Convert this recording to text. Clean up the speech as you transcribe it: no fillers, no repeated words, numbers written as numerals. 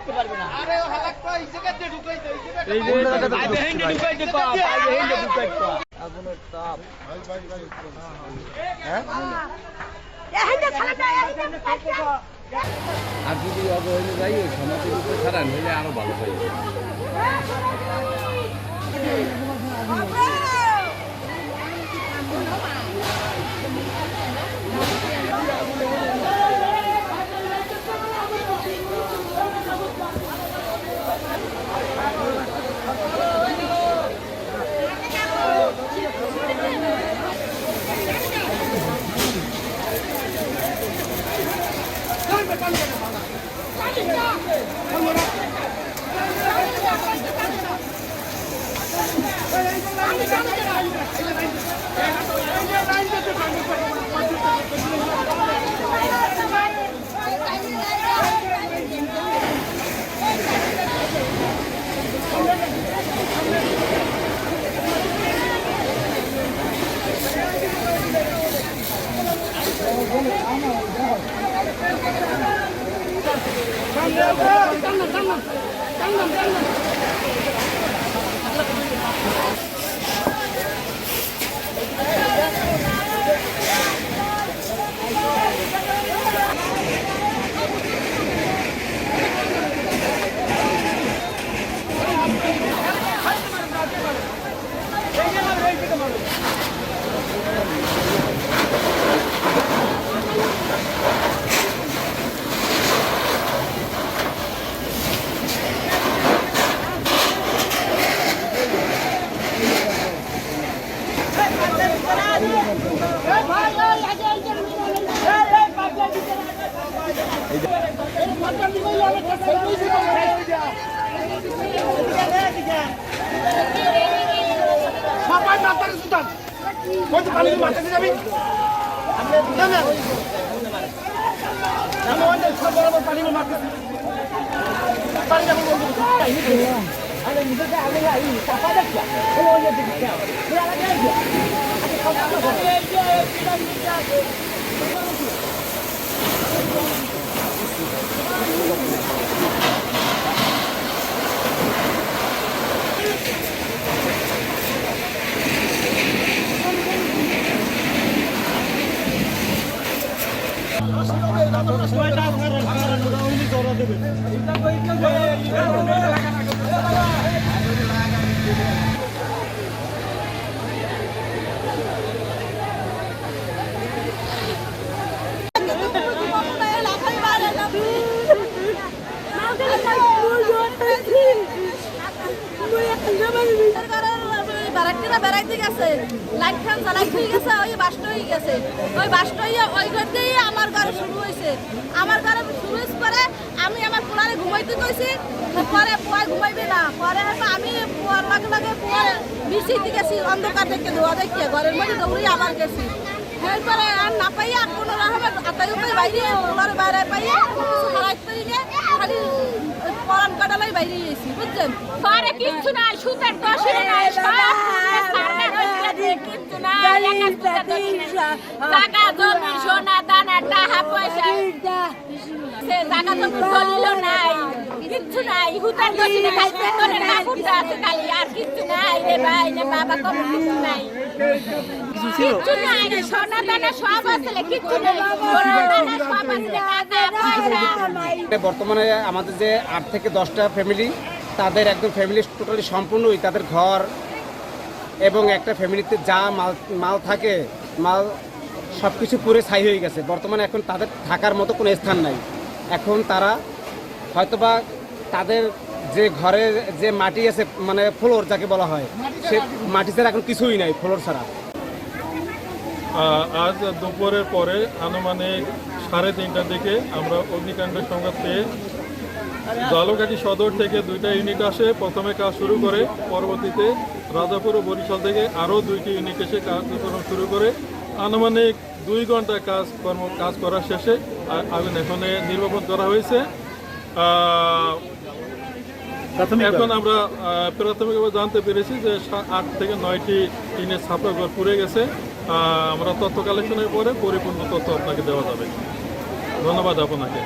আর যদি অবহেলে যাই ওই সমাজের উপরে ছাড়া নিলে আরো ভালো হয়। বেড়াইতে গেছে লাইট ফ্যান চালাই হয়ে গেছে ওই বাস্ট হয়ে গেছে ওই বাস্ট হয়ে ওই ঘর দিয়ে আমার ঘরে শুরু হয়েছে আমার ঘরে শুরু করে আমি আমার পোলারে ঘুমাইতে কইছি পরে পোয়া ঘুমাইবে না পরে আমি পোয়ার লাগে লাগে পোয়ার বিছিতে গেছি অন্ধকার দেখে ধোয়া দেখে ঘরের মধ্যে দৌড়ে আবার গেছি এরপরে আর না পাইয়া কোনো রকমের আতাই উপায় বাইরে পোলার বাইরে পাইয়া কিছু হারাইতে গিয়ে খালি পরান কাটালাই বাইরে গেছি বুঝছেন ঘরে কিচ্ছু নাই সুতের দশে নাই কিচ্ছু নাই টাকা জমি সোনা দানা টাকা পয়সা সে টাকা জমি দলিল নাই কিচ্ছু নাই হুতার দশে খাই পেটনের কাপড়টা আছে খালি আর কিচ্ছু নাই রে ভাই রে বাবা কোনো কিছু নাই কিচ্ছু নাই সোনা দানা সব আছে কিচ্ছু নাই সোনা দানা সব আছে টাকা পয়সা। বর্তমানে আমাদের যে 8 থেকে 10টা ফ্যামিলি তাদের একদম ফ্যামিলি টোটালি সম্পূর্ণই তাদের ঘর এবং একটা ফ্যামিলিতে যা মাল থাকে মাল সব কিছু পুরে ছাই হয়ে গেছে। বর্তমানে এখন তাদের থাকার মতো কোনো স্থান নাই। এখন তারা হয়তোবা তাদের যে ঘরের যে মাটি আছে মানে ফ্লোর যাকে বলা হয় সে মাটি ছাড়া এখন কিছুই নাই ফ্লোর ছাড়া। আজ দুপুরের পরে আনুমানিক 3:30টার দিকে আমরা অগ্নিকাণ্ডের সংবাদ পেয়ে ঝালকাঠি সদর থেকে 2টা ইউনিট আসে প্রথমে কাজ শুরু করে, পরবর্তীতে রাজাপুর ও বরিশাল থেকে আরও 2টি ইউনিট এসে কার্যক্রম শুরু করে। আনুমানিক 2 ঘন্টা কাজ করার শেষে আগুন এখানে নির্বাপন করা হয়েছে। এখন আমরা প্রাথমিকভাবে জানতে পেরেছি যে 8 থেকে 9টি টিনের ছাপড়াঘর পুড়ে গেছে। আমরা তথ্য কালেকশনের পরে পরিপূর্ণ তথ্য আপনাকে দেওয়া যাবে। ধন্যবাদ আপনাকে।